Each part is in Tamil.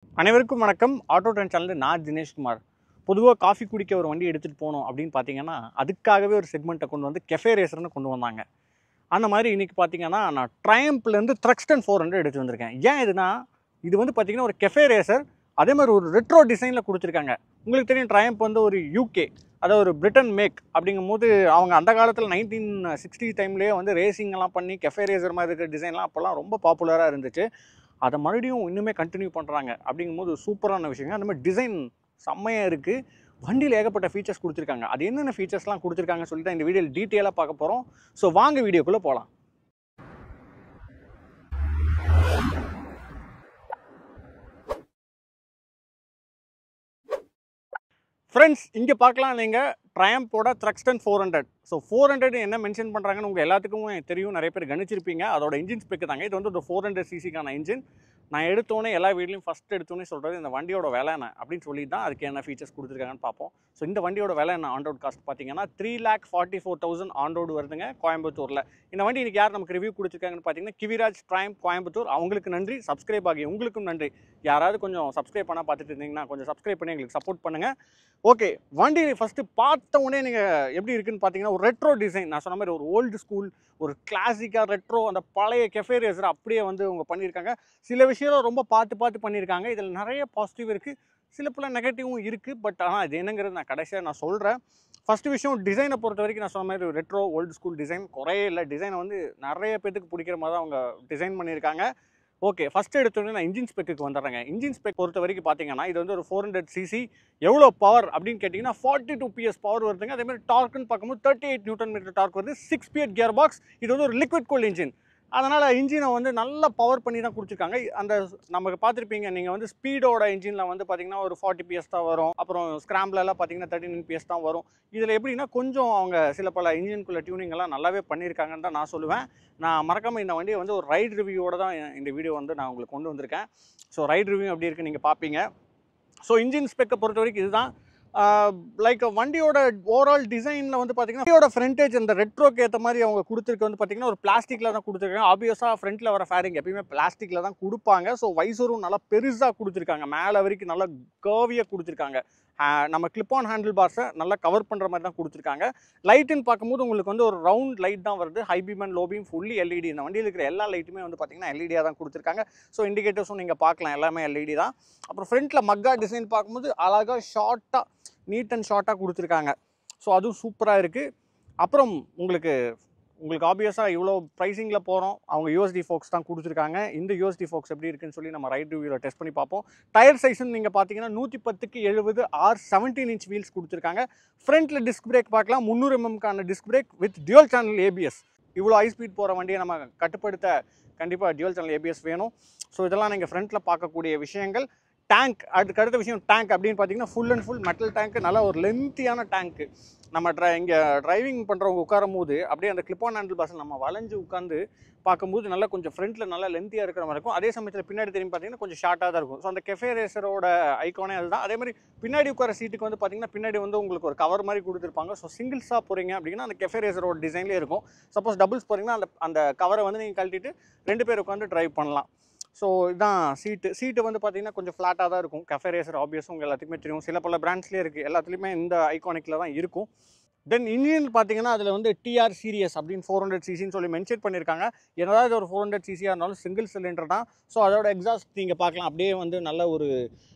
அனைவருக்கும் வணக்கம். ஆட்டோ ட்ரெண்ட் சேனல் நான் தினேஷ்குமார். பொதுவாக காஃபி குடிக்க ஒரு வண்டி எடுத்துகிட்டு போகணும் அப்படின்னு பார்த்தீங்கன்னா அதுக்காகவே ஒரு செக்மெண்ட்டை கொண்டு வந்து கெஃபே ரேசர்னு கொண்டு வந்தாங்க. அந்த மாதிரி இன்றைக்கி பார்த்தீங்கன்னா நான் ட்ரையம்ப்லேருந்து த்ரக்ஸ்டன் 400 எடுத்து வந்திருக்கேன். ஏன் இது வந்து பார்த்தீங்கன்னா ஒரு கெஃபே ரேசர், அதே மாதிரி ஒரு ரெட்ரோ டிசைனில் கொடுத்துருக்காங்க. உங்களுக்கு தெரியும் ட்ரையம்ப் வந்து ஒரு யூகே, அதாவது ஒரு பிரிட்டன் மேக். அப்படிங்கும்போது அவங்க அந்த காலத்தில் 1960 டைம்லேயே வந்து ரேசிங்லாம் பண்ணி கெஃபே ரேசர் மாதிரி இருக்கிற டிசைன்லாம் அப்போல்லாம் ரொம்ப பாப்புலராக இருந்துச்சு. அதை மறுபடியும் இன்னுமே கண்டினியூ பண்ணுறாங்க. அப்படிங்கும்போது சூப்பரான விஷயங்க. அந்த மாதிரி டிசைன் செம்மையாக இருக்குது. வண்டியில் ஏகப்பட்ட ஃபீச்சர்ஸ் கொடுத்துருக்காங்க. அது என்னென்ன ஃபீச்சர்ஸ்லாம் கொடுத்துருக்காங்கன்னு சொல்லிட்டு இந்த வீடியோவில் டீட்டெயிலாக பார்க்க போகிறோம். ஸோ வாங்க வீடியோக்குள்ளே போகலாம். ஃப்ரெண்ட்ஸ், இங்கே பார்க்கலாம் நீங்கள் ட்ரையம்போட த்ரக்ஸ்டன் 400. ஸோ 400 என்ன மென்ஷன் பண்ணுறாங்கன்னு உங்கள் எல்லாத்துக்கும் தெரியும், நிறைய பேர் கணிச்சிருப்பீங்க. அதோட இன்ஜின் ஸ்பெக்கு தாங்க. இது வந்து ஒரு 400 சிசிக்கான இன்ஜின். நான் எடுத்தோன்னே எல்லா வீட்லையும் ஃபஸ்ட் எடுத்தோன்னே சொல்கிறது இந்த வண்டியோட விலை என்ன அப்படின்னு சொல்லி தான் அதுக்கு என்ன ஃபீச்சர்ஸ் கொடுத்துருக்காங்கன்னு பார்ப்போம். ஸோ இந்த வண்டியோட விலை என்ன ஆன் ரோட் காஸ்ட் பார்த்தீங்கன்னா 3,44,000 ஆன் ரோடு வருதுங்க கோயம்புத்தூரில். இந்த வண்டி இன்றைக்கி யார் நமக்கு ரிவ்யூ கொடுத்துருக்காங்கன்னு பார்த்தீங்கன்னா கிவிராஜ் ட்ரையம்ப் கோயம்புத்தூர். அவங்களுக்கு நன்றி. சப்ஸ்கிரைப் ஆகி உங்களுக்கும் நன்றி. யாராவது கொஞ்சம் சப்ஸ்கிரைப் பண்ணால் பார்த்துட்டு இருந்தீங்கன்னா கொஞ்சம் சப்ஸ்கிரைப் பண்ணி எங்களுக்கு சப்போர்ட் பண்ணுங்கள். ஓகே, வண்டி ஃபஸ்ட்டு பார்த்த உடனே நீங்கள் எப்படி இருக்குன்னு பார்த்தீங்கன்னா ஒரு ரெட்ரோ டிசைன். நான் சொன்ன மாதிரி ஒரு ஓல்டு ஸ்கூல், ஒரு கிளாசிக்காக ரெட்ரோ, அந்த பழைய கெஃபே ரேசர் அப்படியே வந்து அவங்க பண்ணியிருக்காங்க. சில விஷயம் ரொம்ப பார்த்து பண்ணியிருக்காங்க. இதில் நிறைய பாசிட்டிவ் இருக்குது, சில பல நெகட்டிவும் இருக்குது. பட் ஆனால் இது என்னங்கிறது நான் கடைசியாக நான் சொல்கிறேன். ஃபஸ்ட்டு விஷயம், டிசைனை பொறுத்த வரைக்கும் நான் சொன்ன மாதிரி ரெட்ரோ ஓல்டு ஸ்கூல் டிசைன் குறையே இல்லை. டிசைனை வந்து நிறைய பேத்துக்கு பிடிக்கிற மாதிரி தான் அவங்க டிசைன் பண்ணியிருக்காங்க. ஓகே, ஃபஸ்ட்டு எடுத்தோடனே நான் இன்ஜின் ஸ்பெக்கு வந்துடுறேங்க. இன்ஜின் ஸ்பெக் பொறுத்த வரைக்கும் பார்த்தீங்கன்னா இது வந்து ஒரு 400 சிசி. எவ்வளோ பவர் அப்படின்னு கேட்டிங்கன்னா 42 PS பவர் வருதுங்க. அதேமாதிரி டார்க்குன்னு பார்க்கும்போது 38 நியூட்டன் மீட்டர் டார்க் வருது. 6 ஸ்பீட் கியர் பாக்ஸ். இது வந்து ஒரு லிக்விட் கூல் இன்ஜின். அதனால் இன்ஜினை வந்து நல்லா பவர் பண்ணி தான் கொடுத்துருக்காங்க. அந்த நமக்கு பார்த்துருப்பீங்க, நீங்கள் வந்து ஸ்பீடோட இன்ஜினில் வந்து பார்த்தீங்கன்னா ஒரு 40 PS தான் வரும். அப்புறம் ஸ்க்ராம்ப்லலாம் பார்த்தீங்கன்னா 39 PS தான் வரும். இதில் எப்படின்னா கொஞ்சம் அவங்க சில பல இன்ஜினுக்குள்ள டியூனிங்கெல்லாம் நல்லாவே பண்ணியிருக்காங்கன்னு தான் நான் சொல்லுவேன். நான் மறக்காமல் இந்த வண்டியை வந்து ஒரு ரைட் ரிவ்யூவோட தான் இந்த வீடியோ வந்து நான் உங்களுக்கு கொண்டு வந்திருக்கேன். ஸோ ரைட் ரிவ்யூ எப்படி இருக்குன்னு நீங்கள் பார்ப்பீங்க. ஸோ இன்ஜின் ஸ்பெக்கை பொறுத்த வரைக்கும் இதுதான். லைக் வண்டியோட ஓவரால் டிசைனில் வந்து பார்த்தீங்கன்னா வண்டியோட ஃப்ரண்டேஜ் அந்த ரெட்ரோக்கு ஏற்ற மாதிரி அவங்க கொடுத்துருக்கு வந்து பார்த்தீங்கன்னா ஒரு பிளாஸ்டிக்கில் தான் கொடுத்துருக்காங்க. ஆப்வியஸாக ஃப்ரண்ட்டில் வர ஃபேரிங் எப்பயுமே பிளாஸ்டிக்கில் தான் கொடுப்பாங்க. ஸோ வைசரும் நல்லா பெருசாக கொடுத்துருக்காங்க. மேலே வரைக்கும் நல்லா கர்வியாக கொடுத்துருக்காங்க. நம்ம கிளிப் ஆன் ஹேண்டில் பார்ஸை நல்லா கவர் பண்ணுற மாதிரி தான் கொடுத்துருக்காங்க. லைட்டுன்னு பார்க்கும்போது உங்களுக்கு வந்து ஒரு ரவுண்ட் லைட் தான் வருது. High beam and low beam fully LED. இந்த வண்டியில் இருக்கிற எல்லா லைட்டுமே வந்து பார்த்தீங்கன்னா எல்இடியாக தான் கொடுத்துருக்காங்க. ஸோ இண்டிகேட்டர்ஸும் நீங்கள் பார்க்கலாம், எல்லாமே எல்இடி தான். அப்புறம் ஃப்ரண்ட்டில் மக்கா டிசைன் பார்க்கும்போது அழகாக ஷார்ட்டாக நீட் அண்ட் ஷார்ட்டாக கொடுத்துருக்காங்க. ஸோ அதுவும் சூப்பராக இருக்குது. அப்புறம் உங்களுக்கு ஆப்வியஸாக இவ்வளோ ப்ரைஸிங்கில் போகிறோம், அவங்க யூஎஸ்டி ஃபோக்ஸ் தான் கொடுத்துருக்காங்க. இந்த யூஎஸ்டி ஃபோக்ஸ் எப்படி இருக்குன்னு சொல்லி நம்ம ரைட் ரிவ்யூவில் டெஸ்ட் பண்ணி பார்ப்போம். டயர் சைஸ்ன்னு நீங்கள் பார்த்தீங்கன்னா 110/70 17 இன்ச் வீல்ஸ் கொடுத்துருக்காங்க. ஃப்ரண்ட்டில் டிஸ்க் பிரேக் பார்க்கலாம், 300 mm disc brake with dual channel ABS. இவ்வளோ ஹை ஸ்பீட் போகிற வண்டியை நம்ம கட்டுப்படுத்த கண்டிப்பாக டியூவல் சேனல் ஏபிஎஸ் வேணும். ஸோ இதெல்லாம் நீங்கள் ஃப்ரண்ட்டில் பார்க்கக்கூடிய விஷயங்கள். டேங்க், அதுக்கு அடுத்த விஷயம் டேங்க் அப்படின்னு பார்த்தீங்கன்னா ஃபுல் அண்ட் ஃபுல் மெட்டல் டேங்க்கு. நல்லா ஒரு லென்த்தியான டேங்க்கு. நம்ம இங்கே டிரைவிங் பண்ணுறவங்க உட்காரும் போது அப்படியே அந்த கிளிப் ஆன் ஹேண்டில் பாஸில் நம்ம வளைஞ்சு உட்காந்து பார்க்கும்போது நல்லா கொஞ்சம் ஃப்ரண்ட்டில் நல்லா லென்த்தியாக இருக்கிற மாதிரி இருக்கும். அதே சமயத்தில் பின்னாடி திரும்பி பார்த்தீங்கன்னா கொஞ்சம் ஷார்ட்டாக தான் இருக்கும். ஸோ அந்த கெஃபே ரேசரோட ஐக்கானே அதுதான். அதே மாதிரி பின்னாடி உட்கார சீட்டுக்கு வந்து பார்த்தீங்கன்னா பின்னாடி வந்து உங்களுக்கு ஒரு கவர் மாதிரி கொடுத்துருப்பாங்க. ஸோ சிங்கிள்ஸாக போகிறீங்க அப்படின்னா அந்த கெஃபே ரேசரோட டிசைன்லேயே இருக்கும். சப்போஸ் டபுள்ஸ் போகிறீங்கன்னா அந்த கவரை வந்து நீங்கள் கழட்டிட்டு 2 பேர் உட்காந்து ட்ரைவ் பண்ணலாம். ஸோ இதுதான் சீட்டு வந்து பார்த்தீங்கன்னா கொஞ்சம் ஃப்ளாட்டாக தான் இருக்கும். கெஃபே ரேசர் ஆப்வியஸும் உங்கள் எல்லாத்துக்குமே தெரியும். சில பல பிராண்ட்ஸ்லேயே இருக்குது, எல்லாத்துலேயுமே இந்த ஐகானிக்கில் தான் இருக்கும். தென் இன்ஜின் பார்த்தீங்கன்னா அதில் வந்து டிஆர் சீரியஸ் அப்படின்னு 400 சிசின்னு சொல்லி மென்ஷன் பண்ணியிருக்காங்க. என்னதான் ஒரு 400 சிசியாக இருந்தாலும் சிங்கிள் சிலிண்டர் தான். ஸோ அதோட எக்ஸாஸ்ட் நீங்கள் பார்க்கலாம், அப்படியே வந்து நல்ல ஒரு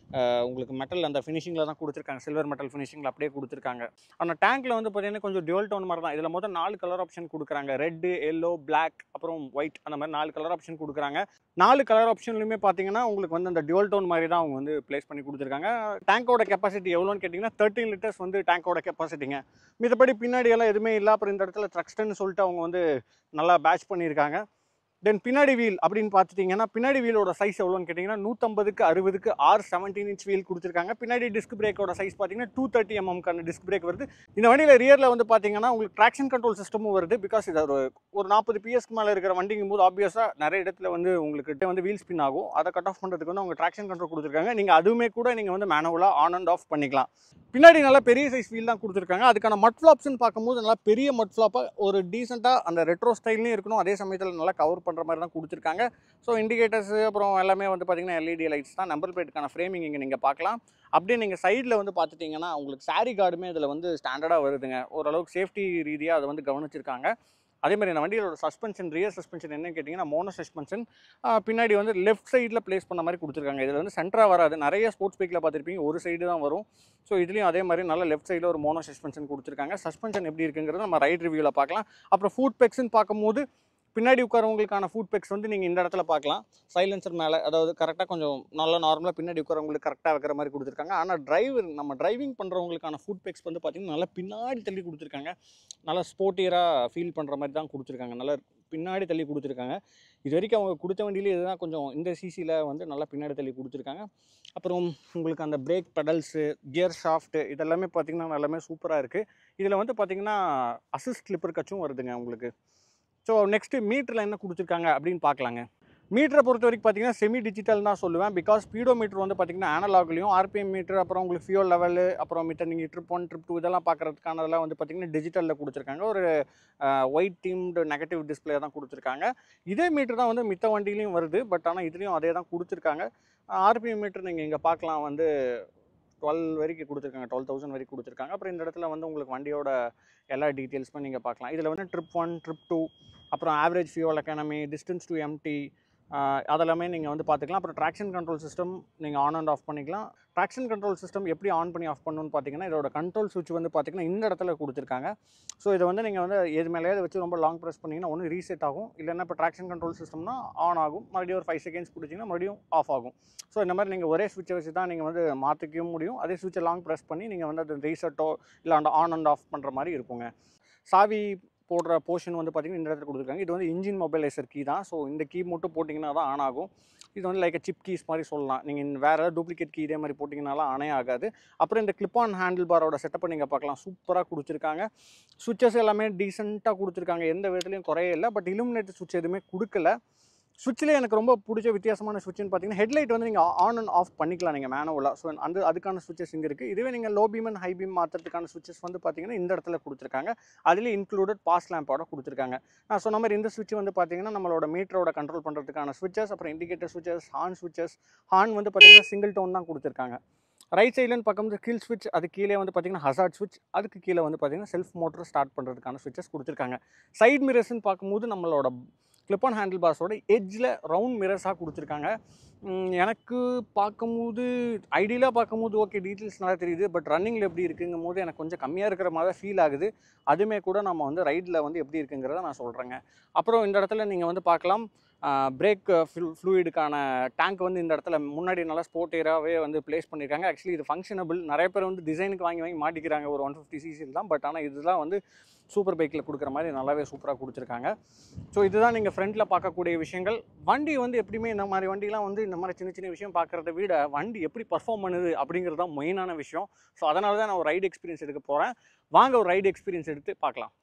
உங்களுக்கு மெட்டல் அந்த ஃபினிஷிங்கில் தான் கொடுத்துருக்காங்க. சில்வர் மெட்டல் ஃபினிஷிங்கில் அப்படியே கொடுத்துருக்காங்க. ஆனால் டேங்க்கில் வந்து பார்த்தீங்கன்னா கொஞ்சம் டியூவல் டோன் மாதிரி தான். இதில் மொத்தம் 4 கலர் ஆப்ஷன் கொடுக்குறாங்க. ரெட்டு, எல்லோ, பிளாக், அப்புறம் ஒயிட், அந்த மாதிரி 4 கலர் ஆப்ஷன் கொடுக்குறாங்க. 4 கலர் ஆப்ஷன்லையுமே பார்த்தீங்கன்னா உங்களுக்கு வந்து அந்த டியூவல் டோன் மாதிரி தான் அவங்க வந்து ப்ளேஸ் பண்ணி கொடுத்துருக்காங்க. டேங்கோட கெப்பாசிட்டி எவ்வளோன்னு கேட்டிங்கன்னா 13 லிட்டர்ஸ் வந்து டேங்கோட கெப்பாசிட்டிங்க. மித்தபடி பின்னாடி எல்லாம் எதுவுமே இல்லை. அப்புறம் இந்த இடத்துல த்ரக்ஸ்டன் சொல்லிட்டு அவங்க வந்து நல்லா பேட்ச் பண்ணியிருக்காங்க. தென் பின்னாடி வீல் அப்படின்னு பார்த்துட்டிங்கன்னா பின்னாடி வீலோட சைஸ் எவ்வளோன்னு கேட்டிங்கன்னா 150/60 17 இன்ச் வீல் கொடுத்துருக்காங்க. பின்னாடி டிஸ்க் பிரேக்கோட சைஸ் பார்த்தீங்கன்னா 230 mm டிஸ்க் பிரேக் வருது. இந்த வண்டியில் ரியரில் வந்து பார்த்தீங்கன்னா உங்களுக்கு ட்ராக்ஷன் கண்ட்ரோல் சிஸ்டமும் வருது. பிகாஸ் இது ஒரு 40 PSக்கு மேலே இருக்கிற வண்டிங்கும் போது ஆப்வியஸாக நிறைய இடத்துல வந்து உங்களுக்கு வந்து வீல் ஸ்பின் ஆகும். அதை கட் ஆஃப் பண்ணுறதுக்கு வந்து அவங்க ட்ராக்ஷன் கண்ட்ரோல் கொடுத்துருக்காங்க. நீங்கள் அதுவுமே கூட நீங்கள் வந்து மேனுவலாக ஆன் அண்ட் ஆஃப் பண்ணிக்கலாம். பின்னாடி நல்லா பெரிய சைஸ் வீல் தான் கொடுத்துருக்காங்க. அதுக்கான மட் ஃப்ளாப்ஸ்ன்னு பார்க்கும்போது நல்லா பெரிய மட் ஃப்ளாப்பாக ஒரு டீசெண்டாக அந்த ரெட்ரோ ஸ்டைல்லையும் இருக்கணும், அதே சமயத்தில் நல்லா கவர் பண்ணுற மாதிரி தான் கொடுத்துருக்காங்க. ஸோ இண்டிகேட்டர்ஸ் அப்புறம் எல்லாமே வந்து பார்த்திங்கன்னா எல்இடி லைட்ஸ் தான். நம்பர் பிளேட்டுக்கான ஃப்ரேமிங் இங்கே நீங்கள் பார்க்கலாம். அப்படியே நீங்கள் சைடில் வந்து பார்த்துட்டிங்கன்னா உங்களுக்கு சாரி கார்டுமே இதில் வந்து ஸ்டாண்டர்டாக வருதுங்க. ஓரளவுக்கு சேஃப்டி ரீதியாக அதை வந்து கவனிச்சிருக்காங்க. அதே மாதிரி இந்த வண்டியோட சஸ்பென்ஷன், ரியர் சஸ்பென்ஷன் என்னன்னு கேட்டிங்கன்னா மோனோ சஸ்பென்ஷன். பின்னாடி வந்து லெஃப்ட் சைடில் ப்ளேஸ் பண்ண மாதிரி கொடுத்துருக்காங்க. இதில் வந்து சென்டராக வராது. நிறைய ஸ்போர்ட்ஸ் பைக்கில் பார்த்துருப்பீங்க ஒரு சைடு தான் வரும். ஸோ இதுலேயும் அதே மாதிரி நல்ல லெஃப்ட் சைடில் ஒரு மோனோ சஸ்பென்ஷன் கொடுத்துருக்காங்க. சஸ்பென்ஷன் எப்படி இருக்குங்கிறது நம்ம ரைட் ரிவ்யூவில் பார்க்கலாம். அப்புறம் ஃபுட் பெக்ஸ்ன்னு பார்க்கும்போது பின்னாடி உட்காரவங்களுக்கான ஃபுட் பெக்ஸ் வந்து நீங்கள் இந்த இடத்துல பார்க்கலாம். சைலன்சர் மேலே, அதாவது கரெக்டாக கொஞ்சம் நல்லா நார்மலாக பின்னாடி உட்காரவங்களுக்கு கரெக்டாக வைக்கிற மாதிரி கொடுத்துருக்காங்க. ஆனால் நம்ம டிரைவிங் பண்ணுறவங்களுக்கான ஃபுட் பெக்ஸ் வந்து பார்த்திங்கன்னா நல்லா பின்னாடி தள்ளி கொடுத்துருக்காங்க. நல்லா ஸ்போர்ட்டியராக ஃபீல் பண்ணுற மாதிரி தான் கொடுத்துருக்காங்க. நல்லா பின்னாடி தள்ளி கொடுத்துருக்காங்க. இது வரைக்கும் அவங்க கொடுத்த வண்டியிலே இதுதான் கொஞ்சம் இந்த சிசியில் வந்து நல்லா பின்னாடி தள்ளி கொடுத்துருக்காங்க. அப்புறம் உங்களுக்கு அந்த பிரேக் பெடல்ஸு, கியர் ஷாஃப்ட்டு இதெல்லாமே பார்த்திங்கன்னா எல்லாமே சூப்பராக இருக்குது. இதில் வந்து பார்த்திங்கன்னா அசிஸ்ட் கிளிப்பர் கச்சும் வருதுங்க உங்களுக்கு. ஸோ நெக்ஸ்ட்டு மீட்டரில் என்ன கொடுத்துருக்காங்க அப்படின்னு பார்க்கலாங்க. மீட்டரை பொறுத்த வரைக்கும் பார்த்தீங்கன்னா செமி டிஜிட்டல் தான் சொல்லுவேன். பிகாஸ் ஸ்பீடோ மீட்டர் வந்து பார்த்திங்கன்னா அனலாக்லையும், ஆர்பிஎம் மீட்டர், அப்புறம் உங்களுக்கு ஃபியூல் லெவலு, அப்புறம் மித்த நீங்கள் ட்ரிப் 1 ட்ரிப் 2 இதெல்லாம் பார்க்குறதுக்கானதெல்லாம் வந்து பார்த்திங்கன்னா டிஜிட்டலில் கொடுத்துருக்காங்க. ஒரு ஒயிட் டீம்டு நெகட்டிவ் டிஸ்பிளே தான் கொடுத்துருக்காங்க. இதே மீட்டர் தான் வந்து மித்த வண்டியிலையும் வருது. பட் ஆனால் இதுலேயும் அதே தான் கொடுத்துருக்காங்க. ஆர்பிஎம் மீட்டர் நீங்கள் இங்கே பார்க்கலாம், வந்து 12 வரைக்கும் கொடுத்துருக்காங்க, 12,000 வரைக்கும் கொடுத்துருக்காங்க. அப்புறம் இந்த இடத்துல வந்து உங்களுக்கு வண்டியோட எல்லா டீட்டெயில்ஸுமே நீங்கள் பார்க்கலாம். இதில் வந்து ட்ரிப் 1 ட்ரிப் 2 அப்புறம் average fuel economy, distance to empty அதெல்லாமே நீங்கள் வந்து பார்த்துக்கலாம். அப்புறம் ட்ராக்ஷன் கண்ட்ரோல் சிஸ்டம் நீங்கள் ஆன் அண்ட் ஆஃப் பண்ணிக்கலாம். ட்ராக்ஷன் கண்ட்ரோல் சிஸ்டம் எப்படி ஆன் பண்ணி ஆஃப் பண்ணணும்னு பார்த்தீங்கன்னா இதோட கண்ட்ரோல் சுவிட்ச் வந்து பார்த்திங்கன்னா இந்த இடத்துல கொடுத்துருக்காங்க. ஸோ இதை வந்து நீங்கள் வந்து எது மேலேயாவது வச்சு ரொம்ப லாங் ப்ரெஸ் பண்ணிங்கன்னா ஒன்று ரீசெட் ஆகும், இல்லைன்னா இப்போ ட்ராக்ஷன் கண்ட்ரோல் சிஸ்டம்னா ஆன் ஆகும், மறுபடியும் ஒரு 5 செகண்ட்ஸ் பிடிச்சிங்கன்னா மறுபடியும் ஆஃப் ஆகும். ஸோ இந்த மாதிரி நீங்கள் ஒரே சுவிட்சை வச்சு தான் நீங்கள் வந்து மாற்றிக்கவும் முடியும். அதே சுவிட்சை லாங் ப்ரெஸ் பண்ணி நீங்கள் வந்து அது ரீசெட்டோ இல்லை அந்த ஆன் அண்ட் ஆஃப் பண்ணுற மாதிரி இருக்குங்க. சாவி போடுற போர்ஷன் வந்து பார்த்திங்கன்னா இந்த இடத்துல கொடுத்துருக்காங்க. இது வந்து இன்ஜின் மொபைலைசர் கீ தான். ஸோ இந்த கீ மட்டும் போட்டிங்கன்னா தான் ஆன் ஆகும். இது வந்து லைக் சிப் கீஸ் மாதிரி சொல்லலாம். நீங்கள் வேறு ஏதாவது டூப்ளிகேட் கீ இதே மாதிரி போட்டிங்கனாலாம் ஆனே ஆகாது. அப்புறம் இந்த கிளிப் ஆன் ஹேண்டில் பாரோட செட்டப்பை நீங்கள் பார்க்கலாம், சூப்பராக கொடுத்துருக்காங்க. சுவிட்சஸ் எல்லாமே டீசெண்டாக கொடுத்துருக்காங்க, எந்த விதத்துலையும் குறைய இல்லை. பட் இலுமினேட்டர் சுவிட்ச் எதுவுமே கொடுக்கல. சுவிட்சில் எனக்கு ரொம்ப பிடிச்ச வித்தியாசமான சுவிட்சுன்னு பார்த்தீங்கன்னா ஹெட்லைட் வந்து நீங்கள் ஆன் அண்ட் ஆஃப் பண்ணிக்கலாம் நீங்கள் மேனுவலாக. ஸோ அதுக்கான சுவிட்சஸ் இங்கே இருக்குது. இதுவே நீங்கள் low beam and high beam மாற்றுறதுக்கான சுவிட்சஸ் வந்து பார்த்தீங்கன்னா இந்த இடத்துல கொடுத்துருக்காங்க. அதிலே இன்க்ளூடட் பாஸ் லேம்போட கொடுத்துருக்காங்க. நான் சொன்ன மாதிரி இந்த சுவிட்ச் வந்து பார்த்தீங்கன்னா நம்மளோட மீட்டரோட கண்ட்ரோல் பண்ணுறதுக்கான சுவிட்சஸ், அப்புறம் இண்டிகேட்டர் சுவிட்சஸ், ஹார்ன் வந்து பார்த்தீங்கன்னா சிங்கிள் டோன் தான் கொடுத்துருக்காங்க. ரைட் சைட்லன்னு பார்க்கும்போது கில் ஸ்விட்ச், அது கீழே வந்து பார்த்தீங்கன்னா ஹசார்ட் ஸ்விட்ச், அதுக்கு கீழே வந்து பார்த்தீங்கன்னா செல்ஃப் மோட்டர் ஸ்டார்ட் பண்ணுறதுக்கான சுவிட்சஸ் கொடுத்துருக்காங்க. சைட் மிரர்ஸ்ன்னு பார்க்கும்போது நம்மளோட கிளிப் ஆன் ஹேண்டில் பார்ஸோட எட்ஜில் ரவுண்ட் மிரர்ஸாக கொடுத்துருக்காங்க. எனக்கு பார்க்கும்போது ஐடியலாக பார்க்கும்போது ஓகே டீட்டெயில்ஸ் நல்லா தெரியுது. பட் ரன்னிங்கில் எப்படி இருக்குங்கும் போது எனக்கு கொஞ்சம் கம்மியாக இருக்கிற மாதிரி தான் ஃபீல் ஆகுது. அதுவுமே கூட நம்ம வந்து ரைடில் வந்து எப்படி இருக்குங்கிறத நான் சொல்கிறேங்க. அப்புறம் இந்த இடத்துல நீங்கள் வந்து பார்க்கலாம் பிரேக் ஃப்ளூயிடுக்கான டேங்க் வந்து இந்த இடத்துல முன்னாடி நல்லா ஸ்போர்ட்டியராகவே வந்து ப்ளேஸ் பண்ணியிருக்காங்க. ஆக்சுவலி இது ஃபங்க்ஷனபிள். நிறைய பேர் வந்து டிசைனுக்கு வாங்கி மாட்டிக்கிறாங்க ஒரு 150 சிசியில் தான். பட் ஆனால் இதுதான் வந்து சூப்பர் பைக்கில் கொடுக்குற மாதிரி நல்லாவே சூப்பராக கொடுத்துருக்காங்க. ஸோ இதுதான் நீங்கள் ஃப்ரண்ட்டில் பார்க்கக்கூடிய விஷயங்கள். வண்டி வந்து எப்படியுமே இந்த மாதிரி வண்டிலாம் வந்து இந்த மாதிரி சின்ன சின்ன விஷயம் பார்க்குறத விட வண்டி எப்படி பர்ஃபார்ம் பண்ணுது அப்படிங்கிறது தான் மெயினான விஷயம். ஸோ அதனால தான் நான் ஒரு ரைடு எக்ஸ்பீரியன்ஸ் எடுக்க போகிறேன். வாங்க ஒரு ரைடு எக்ஸ்பீரியன்ஸ் எடுத்து பார்க்கலாம்.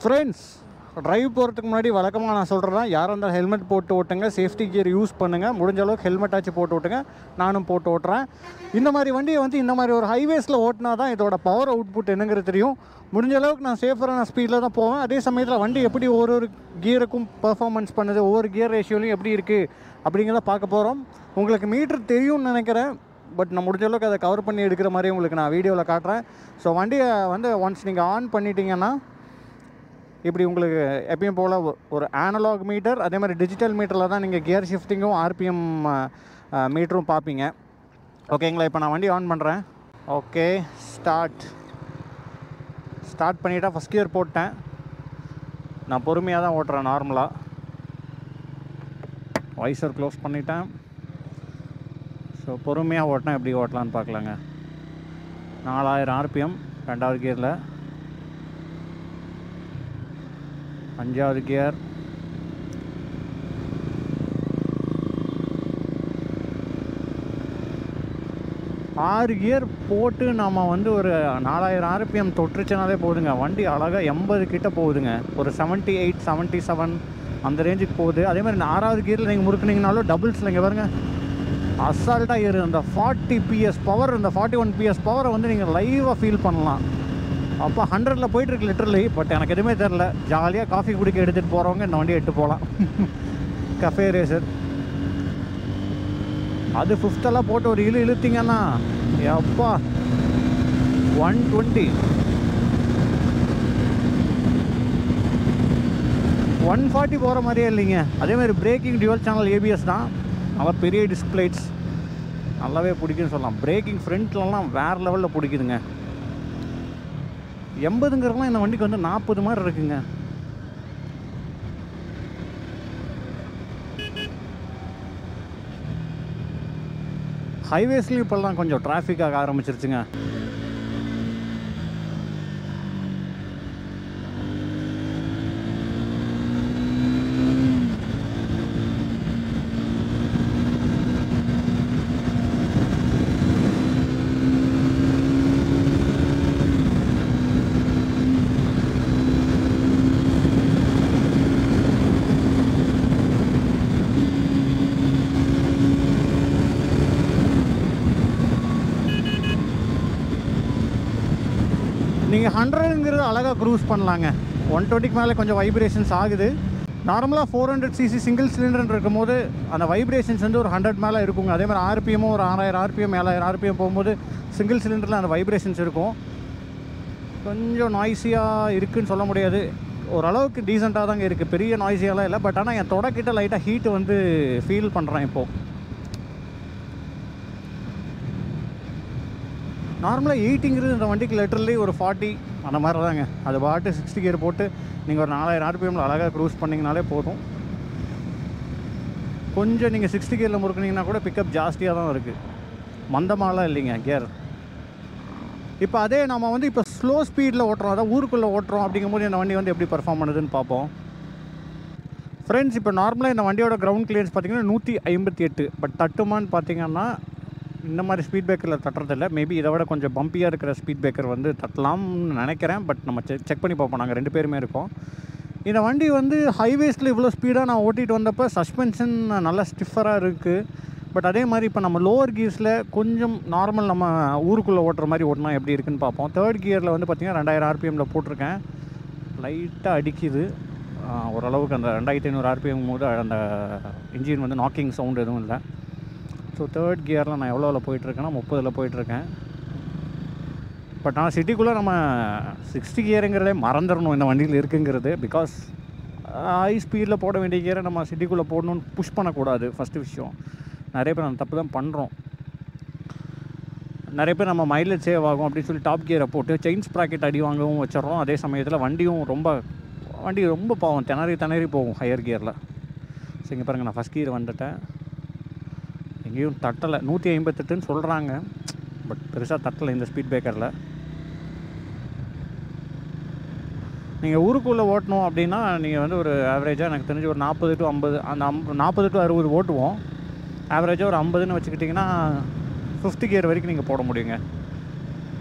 ஃப்ரெண்ட்ஸ், ட்ரைவ் போகிறதுக்கு முன்னாடி வழக்கமாக நான் சொல்கிறேன், யாராக இருந்தாலும் ஹெல்மெட் போட்டு ஓட்டுங்க, சேஃப்டி கியர் யூஸ் பண்ணுங்கள், முடிஞ்ச அளவுக்கு ஹெல்மெட் ஆச்சு போட்டு ஓட்டுங்க. நானும் போட்டு ஓட்டுறேன். இந்த மாதிரி வண்டியை வந்து இந்த மாதிரி ஒரு ஹைவேஸில் ஓட்டினா தான் இதோட பவர் அவுட்புட் என்னங்கிறது தெரியும். முடிஞ்ச அளவுக்கு நான் சேஃபரான ஸ்பீடில் தான் போவேன். அதே சமயத்தில் வண்டி எப்படி ஒரு கியருக்கும் பர்ஃபார்மன்ஸ் பண்ணுது, ஒவ்வொரு கியர் ரேஷியோலையும் எப்படி இருக்குது அப்படிங்கிறத பார்க்க போகிறோம். உங்களுக்கு மீட்டர் தெரியும்னு நினைக்கிறேன். பட் நான் முடிஞ்ச அளவுக்கு அதை கவர் பண்ணி எடுக்கிற மாதிரி உங்களுக்கு நான் வீடியோவில் காட்டுறேன். ஸோ வண்டியை வந்து ஒன்ஸ் நீங்கள் ஆன் பண்ணிட்டீங்கன்னா இப்படி உங்களுக்கு எப்பயும் போல் ஒரு அனலாக் மீட்டர், அதே மாதிரி டிஜிட்டல் மீட்டரில் தான் நீங்கள் கியர் ஷிஃப்டிங்கும் ஆர்பிஎம் மீட்டரும் பார்ப்பீங்க. ஓகேங்களா? இப்போ நான் வண்டி ஆன் பண்ணுறேன். ஓகே, ஸ்டார்ட் பண்ணிவிட்டா ஃபஸ்ட் கியர் போட்டேன். நான் பொறுமையாக தான் ஓட்டுறேன் நார்மலாக. வைசர் க்ளோஸ் பண்ணிட்டேன். ஸோ பொறுமையாக ஓட்டினா எப்படி ஓட்டலான்னு பார்க்கலாங்க. 4000 ஆர்பிஎம் 2வது கியரில், 5வது கியர், 6 கியர் போட்டு நம்ம வந்து ஒரு 4000 ஆர்பிஎம் தொட்டுருச்சுனாலே போதுங்க. வண்டி அழகாக 80 கிட்ட போகுதுங்க. ஒரு 78 77 அந்த ரேஞ்சுக்கு போகுது. அதே மாதிரி 6வது கியரில் நீங்கள் முறுக்குனீங்கனாலும் டபுள்ஸில் இங்கே பாருங்க அசால்ட்டாக ஏறு. அந்த 40 PS பவர், இந்த 41 PS பவரை வந்து நீங்கள் லைவாக ஃபீல் பண்ணலாம். அப்போ 100ல் போயிட்டுருக்கு லிட்டரலி. பட் எனக்கு எதுவுமே தெரில. ஜாலியாக காஃபி குடிக்க எடுத்துகிட்டு போகிறவங்க இந்த வண்டியை எடுத்து போகலாம். கஃபே ரேசர் அது 5th போட்டு ஒரு இழுத்திங்கன்னா எப்பா 120 140 போகிற மாதிரியே இல்லைங்க. அதேமாதிரி பிரேக்கிங் டியூவல் சேனல் ஏபிஎஸ் தான். நல்லா பெரிய டிஸ்பிளேட்ஸ் நல்லாவே பிடிக்குன்னு சொல்லலாம். பிரேக்கிங் ஃப்ரண்ட்லலாம் வேறு லெவலில் பிடிக்குதுங்க. 80ங்கிறதுலாம் இந்த வண்டிக்கு வந்து 40 மாதிரி இருக்குங்க. ஹைவேஸ்லேயும் இப்போல்லாம் கொஞ்சம் டிராஃபிக் ஆக ஆரம்பிச்சிருச்சுங்க. நீங்கள் 100ங்கிறது அழகாக க்ரூஸ் பண்ணலாங்க. 120க்கு மேலே கொஞ்சம் வைப்ரேஷன்ஸ் ஆகுது. நார்மலாக 400cc சிங்கிள் சிலிண்டர் இருக்கும் போது அந்த வைப்ரேஷன்ஸ் வந்து ஒரு 100 மேலே இருக்குங்க. அதே மாதிரி ஆர்பிஎம்மும் ஒரு 6000 ஆர்பிஎம் 7000 ஆர்பிஎம் போகும்போது சிங்கிள் சிலிண்டரில் அந்த வைப்ரேஷன்ஸ் இருக்கும். கொஞ்சம் நாய்ஸியாக இருக்குதுன்னு சொல்ல முடியாது. ஓரளவுக்கு டீசெண்டாக தாங்க இருக்குது. பெரிய நாய்ஸியாலாம் இல்லை. பட் ஆனால் என் தொடக்கிட்ட லைட்டாக ஹீட்டு வந்து ஃபீல் பண்ணுறேன் இப்போது. நார்மலாக 80ங்கிறது இந்த வண்டிக்கு லிட்டரலி ஒரு 40 அந்த மாதிரி தாங்க. அது பாட்டு 60 கியர் போட்டு நீங்கள் ஒரு 4000 ஆர்பிஎம்மில் அழகாக க்ரூஸ் பண்ணிங்கனாலே போதும். கொஞ்சம் நீங்கள் 60 கியரில் முறுக்குனீங்கன்னா கூட பிக்கப் ஜாஸ்தியாக தான் இருக்குது. மந்தமாலாம் இல்லைங்க கியர். இப்போ அதே நம்ம வந்து இப்போ ஸ்லோ ஸ்பீடில் ஓட்டுறோம், அதாவது ஊருக்குள்ளே ஓட்டுறோம். அப்படிங்கும்போது இந்த வண்டி வந்து எப்படி பர்ஃபார்ம் பண்ணுதுன்னு பார்ப்போம். ஃப்ரெண்ட்ஸ், இப்போ நார்மலாக இந்த வண்டியோட கிரவுண்ட் கிளியரன்ஸ் பார்த்திங்கன்னா 158. பட் தட்டுமான்னு பார்த்திங்கன்னா இந்த மாதிரி ஸ்பீட் பிரேக்கரில் தட்டுறதில்ல. மேபி இதை விட கொஞ்சம் பம்பியாக இருக்கிற ஸ்பீட் பிரேக்கர் வந்து தட்டலாம்னு நினைக்கிறேன். பட் நம்ம செக் பண்ணி பார்ப்போம். நாங்கள் 2 பேருமே இருக்கோம். இந்த வண்டி வந்து ஹைவேஸில் இவ்வளோ ஸ்பீடாக நான் ஓட்டிகிட்டு வந்தப்போ சஸ்பென்ஷன் நல்லா ஸ்டிஃபராக இருக்குது. பட் அதே மாதிரி இப்போ நம்ம லோவர் கியர்ஸில் கொஞ்சம் நார்மல் நம்ம ஊருக்குள்ளே ஓட்டுற மாதிரி ஓட்டினா எப்படி இருக்குன்னு பார்ப்போம். 3rd கியரில் வந்து பார்த்திங்கன்னா 2000 ஆர்பிஎம்மில் போட்டிருக்கேன். லைட்டாக அடிக்குது ஓரளவுக்கு. அந்த 2500 ஆர்பிஎம் போது அந்த இன்ஜின் வந்து நாக்கிங் சவுண்ட் எதுவும் இல்லை. ஸோ 3rd கியரில் நான் எவ்வளோவில் போயிட்டுருக்கேன்னா 30ல் போயிட்டுருக்கேன். பட் ஆனால் சிட்டிக்குள்ளே நம்ம 60 கியருங்கிறதே மறந்துடணும் இந்த வண்டியில் இருக்குங்கிறது. பிகாஸ் ஹை ஸ்பீடில் போட வேண்டிய கியரை நம்ம சிட்டிக்குள்ளே போடணுன்னு புஷ் பண்ணக்கூடாது. ஃபஸ்ட்டு விஷயம். நிறைய பேர் அந்த தப்பு தான் பண்ணுறோம். நிறைய பேர் நம்ம மைலேஜ் சேவ் ஆகும் அப்படின்னு சொல்லி டாப் கியரை போட்டு செயின் ஸ்ப்ராக்கெட் அடி வாங்கவும் வச்சிடறோம். அதே சமயத்தில் வண்டி ரொம்ப பாவம் திணறி போகும் ஹையர் கியரில். ஸோ இங்கே பாருங்கள், நான் ஃபஸ்ட் கியர் வந்துட்டேன். எங்கேயும் தட்டலை. 158ன்னு சொல்கிறாங்க. பட் பெருசாக தட்டலை இந்த ஸ்பீட் பிரேக்கரில். நீங்கள் ஊருக்குள்ளே ஓட்டணும் அப்படின்னா நீங்கள் வந்து ஒரு ஆவரேஜாக எனக்கு தெரிஞ்சு ஒரு 40 to 50, அந்த 40 to 60 ஓட்டுவோம். ஆவரேஜாக ஒரு 50ன்னு வச்சுக்கிட்டிங்கன்னா 5th கியர் வரைக்கும் நீங்கள் போட முடியுங்க.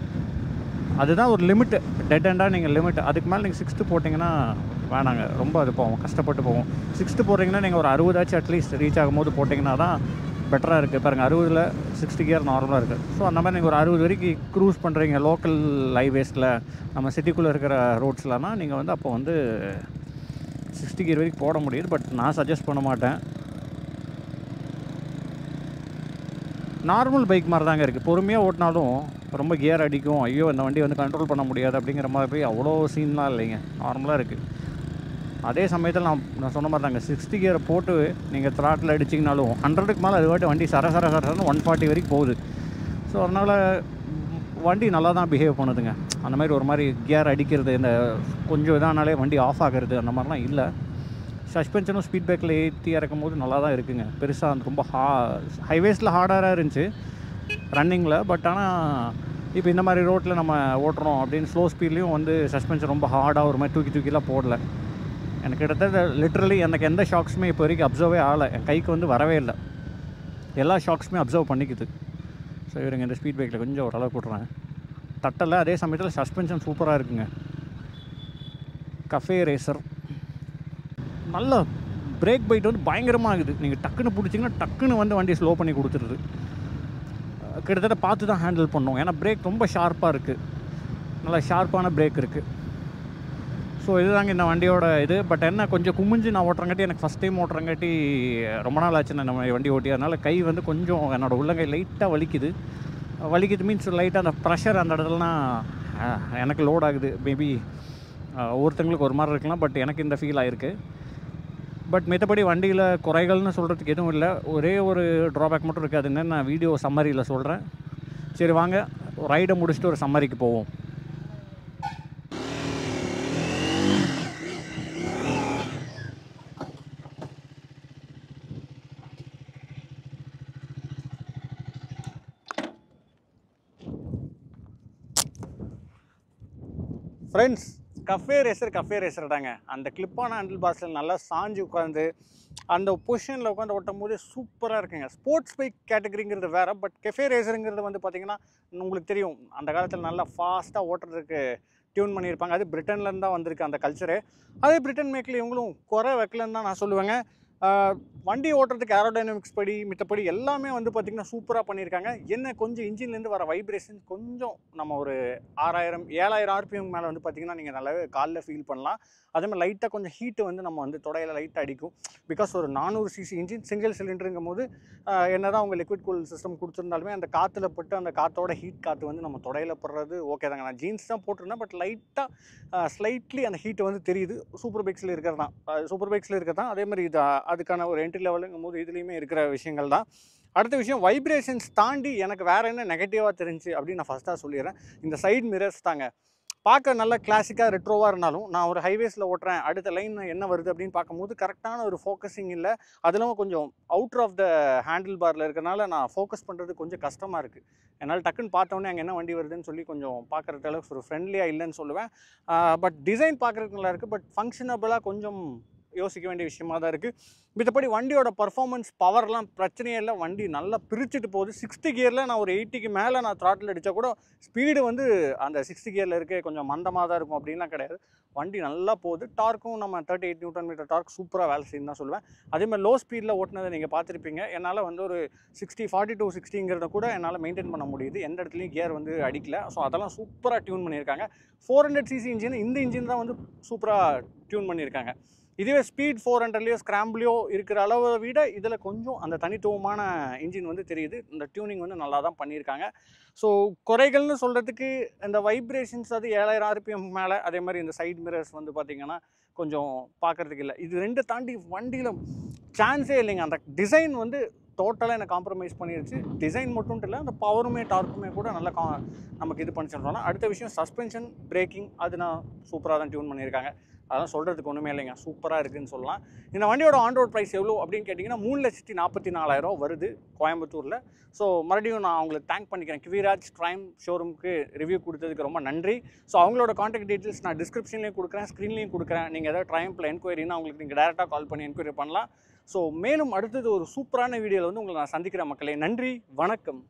அதுதான் ஒரு லிமிட்டு. டெட் எண்டாக நீங்கள் லிமிட். அதுக்கு மேலே நீங்கள் 6th போட்டிங்கன்னா வேணாங்க, ரொம்ப அது போவோம், கஷ்டப்பட்டு போவோம். 6th போடுறீங்கன்னா நீங்கள் ஒரு 60 அட்லீஸ்ட் ரீச் ஆகும்போது போட்டிங்கன்னா தான் பெட்டராக இருக்குது. பாருங்கள், 60ல் 60 கியர் நார்மலாக இருக்குது. ஸோ அந்த மாதிரி நீங்கள் ஒரு 60 வரைக்கும் க்ரூஸ் பண்ணுறீங்க லோக்கல் ஹைவேஸில், நம்ம சிட்டிக்குள்ளே இருக்கிற ரோட்ஸ்லனா நீங்கள் வந்து அப்போ வந்து 60 கியர் வரைக்கும் போட முடியுது. பட் நான் சஜஸ்ட் பண்ண மாட்டேன். நார்மல் பைக் மாதிரி தாங்க இருக்குது. பொறுமையாக ஓட்டினாலும் ரொம்ப கியர் அடிக்கும், ஐயோ இந்த வண்டி வந்து கண்ட்ரோல் பண்ண முடியாது அப்படிங்கிற மாதிரி அவ்வளோ சீன்லாம் இல்லைங்க. நார்மலாக இருக்குது. அதே சமயத்தில் நான் சொன்ன மாதிரி தாங்க, 60 கியரை போட்டு நீங்கள் த்ராட்டில் அடிச்சிங்கனாலும் 100க்கு மேலே அது வாட்டி வண்டி சரசரன்னு 140 வரைக்கும் போகுது. ஸோ அதனால் வண்டி நல்லா தான் பிஹேவ் பண்ணுதுங்க. அந்த மாதிரி ஒரு மாதிரி கியர் அடிக்கிறது, இந்த கொஞ்சம் இதானாலே வண்டி ஆஃப் ஆகிறது அந்த மாதிரிலாம் இல்லை. சஸ்பென்ஷனும் ஸ்பீட் பிரேக்கில் ஏற்றி இறக்கும் போது நல்லா தான் இருக்குங்க. பெருசாக அந்த ரொம்ப ஹைவேஸில் ஹார்டாக இருந்துச்சு ரன்னிங்கில். பட் ஆனால் இப்போ இந்த மாதிரி ரோட்டில் நம்ம ஓட்டுறோம் அப்படின்னு ஸ்லோ ஸ்பீட்லேயும் வந்து சஸ்பென்ஷன் ரொம்ப ஹார்டாக ஒரு மாதிரி தூக்கிலாம் போடல. எனக்கு கிட்டத்தட்ட லிட்ரலி எனக்கு எந்த ஷாக்ஸுமே இப்போ வரைக்கும் அப்சர்வே ஆகலை. என் கைக்கு வந்து வரவே இல்லை. எல்லா ஷாக்ஸுமே அப்சர்வ் பண்ணிக்குது. ஸோ இவருங்க இந்த ஸ்பீட் பிரேக்கில் கொஞ்சம் ஓரளவுக்கு விட்றேன், தட்டலை. அதே சமயத்தில் சஸ்பென்ஷன் சூப்பராக இருக்குங்க. கஃபே ரேசர் நல்ல பிரேக் பைட் வந்து பயங்கரமாக ஆகுது. நீங்கள் டக்குன்னு பிடிச்சிங்கன்னா டக்குன்னு வந்து வண்டியை ஸ்லோ பண்ணி கொடுத்துருது. கிட்டத்தட்ட பார்த்து தான் ஹேண்டில் பண்ணோம். ஏன்னா பிரேக் ரொம்ப ஷார்ப்பாக இருக்குது, நல்லா ஷார்ப்பான பிரேக் இருக்குது. ஸோ இதுதாங்க இந்த வண்டியோட இது. பட் என்ன கொஞ்சம் குமிஞ்சு நான் ஓட்டுறங்காட்டி, எனக்கு ஃபஸ்ட் டைம் ஓட்டுறங்காட்டி ரொம்ப நாள் ஆச்சு நான் நம்ம வண்டி ஓட்டி. அதனால் கை வந்து கொஞ்சம் என்னோடய உள்ளங்கை லைட்டாக வலிக்குது மீன்ஸ் லைட்டாக அந்த ப்ரெஷர் அந்த இடத்துலலாம் எனக்கு லோட் ஆகுது. மேபி ஒவ்வொருத்தங்களுக்கு ஒரு மாதிரி இருக்கலாம், பட் எனக்கு இந்த ஃபீல் ஆகிருக்கு. பட் மற்றபடி வண்டியில் குறைகள்னு சொல்கிறதுக்கு எதுவும் இல்லை. ஒரே ஒரு ட்ராபேக் மட்டும் இருக்குது. அது என்னென்னு நான் வீடியோ சம்மரியில் சொல்கிறேன். சரி வாங்க ரைடை முடிச்சுட்டு ஒரு சம்மரிக்கு போவோம். ஃப்ரெண்ட்ஸ், கஃபே ரேசர் தாங்க. அந்த கிளிப்பான ஹேண்டில் பார்ஸில் நல்லா சாஞ்சு உட்காந்து அந்த பொசிஷனில் உட்காந்து ஓட்டும் போது சூப்பராக இருக்குங்க. ஸ்போர்ட்ஸ் பைக் கேட்டகரிங்கிறது வேறு, பட் கஃபே ரேசருங்கிறது வந்து பார்த்திங்கன்னா உங்களுக்கு தெரியும், அந்த காலத்தில் நல்லா ஃபாஸ்ட்டாக ஓட்டுறதுக்கு டியூன் பண்ணியிருப்பாங்க. அது பிரிட்டன்லேருந்து தான் வந்திருக்கு அந்த கல்ச்சரு. அதே பிரிட்டன் மேக்கில் இவங்களும் குறை வைக்கலன்னு தான் நான் சொல்லுவேங்க. வண்டி ஓட்டுறதுக்கு ஏரோடைனமிக்ஸ் படி மித்தபடி எல்லாமே வந்து பார்த்திங்கன்னா சூப்பராக பண்ணியிருக்காங்க. என்ன கொஞ்சம் இன்ஜின்லேருந்து வர வைப்ரேஷன் கொஞ்சம் நம்ம ஒரு 6000-7000 ஆர்பிஎம் மேலே வந்து பார்த்திங்கன்னா நீங்கள் நல்லாவே காலில் ஃபீல் பண்ணலாம். அதேமாதிரி லைட்டாக கொஞ்சம் ஹீட்டு வந்து நம்ம வந்து தொடையில் லைட்டாக அடிக்கும். பிகாஸ் ஒரு 400cc இன்ஜின் சிங்கிள் சிலிண்டருங்கும் போது என்ன தான் அவங்க லிக்விட் கூல் சிஸ்டம் கொடுத்துருந்தாலுமே அந்த காற்றுல பட்டு அந்த காற்றோட ஹீட் காற்று வந்து நம்ம தொடையில் படுறது ஓகே தாங்க. நான் ஜீன்ஸ் தான் போட்டிருந்தேன், பட் லைட்டாக ஸ்லைட்லி அந்த ஹீட்டு வந்து தெரியுது. சூப்பர் பைக்ஸில் இருக்கிறது தான் அதே மாதிரி இது அதுக்கான ஒரு என்ட்ரி லெவலுங்கும் போது இதுலேயுமே இருக்கிற விஷயங்கள் தான். அடுத்த விஷயம், வைப்ரேஷன்ஸ் தாண்டி எனக்கு வேறு என்ன நெகட்டிவாக தெரிஞ்சு அப்படின்னு நான் ஃபஸ்ட்டாக சொல்லிடுறேன். இந்த சைடு மிரர்ஸ் தாங்க. பார்க்க நல்லா கிளாசிக்காக ரெட்ரோவாக இருந்தாலும் நான் ஒரு ஹைவேஸில் ஓட்டுறேன், அடுத்த லைன் என்ன வருது அப்படின்னு பார்க்கும்போது கரெக்டான ஒரு ஃபோக்கஸிங் இல்லை. அது இல்லாமல் கொஞ்சம் அவுட்டர் ஆஃப் த ஹேண்டில் பாரில் இருக்கிறனால நான் ஃபோக்கஸ் பண்ணுறது கொஞ்சம் கஷ்டமாக இருக்குது. என்னால் டக்குன்னு பார்த்தோன்னே அங்கே என்ன வண்டி வருதுன்னு சொல்லி கொஞ்சம் பார்க்குற அளவுக்கு ஒரு ஃப்ரெண்ட்லியாக இல்லைன்னு சொல்லுவேன். பட் டிசைன் பார்க்குறதுக்கு நல்லா இருக்குது, பட் ஃபங்க்ஷனபிளாக கொஞ்சம் யோசிக்க வேண்டிய விஷயமாக தான் இருக்குது. மற்றபடி வண்டியோட பர்ஃபார்மன்ஸ் பவர்லாம் பிரச்சனையே இல்லை. வண்டி நல்லா பிரிச்சுட்டு போகுது. 60 கியரில் நான் ஒரு 80க்கு மேலே நான் த்ராட்டில் அடித்தா கூட ஸ்பீடு வந்து அந்த 60 கியரில் இருக்க கொஞ்சம் மந்தமாக தான் இருக்கும் அப்படின்லாம் கிடையாது. வண்டி நல்லா போகுது. டார்க்கும் நம்ம 38 நியூட்டன் மீட்டர் டார்க் சூப்பராக வேலை செய்யுன்னு தான் சொல்லுவேன். அதேமாதிரி லோ ஸ்பீடில் ஓட்டினதை நீங்கள் பார்த்துருப்பீங்க. என்னால் வந்து ஒரு 40 to 60ங்கிறத கூட என்னால் மெயின்டைன் பண்ண முடியுது. எந்த இடத்துலையும் கியர் வந்து அடிக்கல. ஸோ அதெல்லாம் சூப்பராக டியூன் பண்ணியிருக்காங்க. 400cc இன்ஜின், இந்த இன்ஜின் தான் வந்து சூப்பராக டியூன் பண்ணியிருக்காங்க. இதுவே ஸ்பீட் 400லையோ ஸ்க்ராம்பிளையோ இருக்கிற அளவை விட இதில் கொஞ்சம் அந்த தனித்துவமான இன்ஜின் வந்து தெரியுது. இந்த டியூனிங் வந்து நல்லா தான் பண்ணியிருக்காங்க. ஸோ குறைகள்னு சொல்கிறதுக்கு இந்த வைப்ரேஷன்ஸ் அது 7000 ஆர்பிஎம் மேலே. அதே மாதிரி இந்த சைட் மிரர்ஸ் வந்து பார்த்திங்கன்னா கொஞ்சம் பார்க்குறதுக்கு இல்லை. இது ரெண்டு தாண்டி வண்டியில் சான்ஸே இல்லைங்க. அந்த டிசைன் வந்து டோட்டலாக என்னை காம்ப்ரமைஸ் பண்ணிடுச்சு. டிசைன் மட்டும் இல்லை, அந்த பவருமே டார்க்குமே கூட நல்லா நமக்கு இது பண்ணி சொல்கிறோன்னா. அடுத்த விஷயம் சஸ்பென்ஷன், பிரேக்கிங் அது நான் சூப்பராக தான் டியூன் பண்ணியிருக்காங்க. அதெல்லாம் சொல்கிறதுக்கு ஒன்றுமே இல்லைங்க, சூப்பராக இருக்குதுன்னு சொல்லலாம். இந்த வண்டியோட ஆன் ரோட் ப்ரைஸ் எவ்வளோ அப்படின்னு கேட்டிங்கன்னா 3,44,000 வருது கோயம்புத்தூரில். ஸோ மறுபடியும் நான் அவங்களுக்கு தேங்க் பண்ணிக்கிறேன். கிவிராஜ் ட்ரைம் ஷோரூமுக்கு ரிவ்யூ கொடுத்ததுக்கு ரொம்ப நன்றி. ஸோ அவங்களோட காண்டாக்ட் டீட்டெயில்ஸ் நான் டிஸ்கிரிப்ஷன்லேயும் கொடுக்குறேன், ஸ்க்ரீன்லேயும் கொடுக்குறேன். நீங்கள் ஏதாவது ட்ரைம்ப்பில் என்கொயரின்னா அவங்களுக்கு நீங்கள் டேரெக்டாக கால் பண்ணி என்கொயரி பண்ணலாம். ஸோ மேலும் அடுத்தது ஒரு சூப்பரான வீடியோவில் வந்து உங்களை நான் சந்திக்கிற மக்களே. நன்றி, வணக்கம்.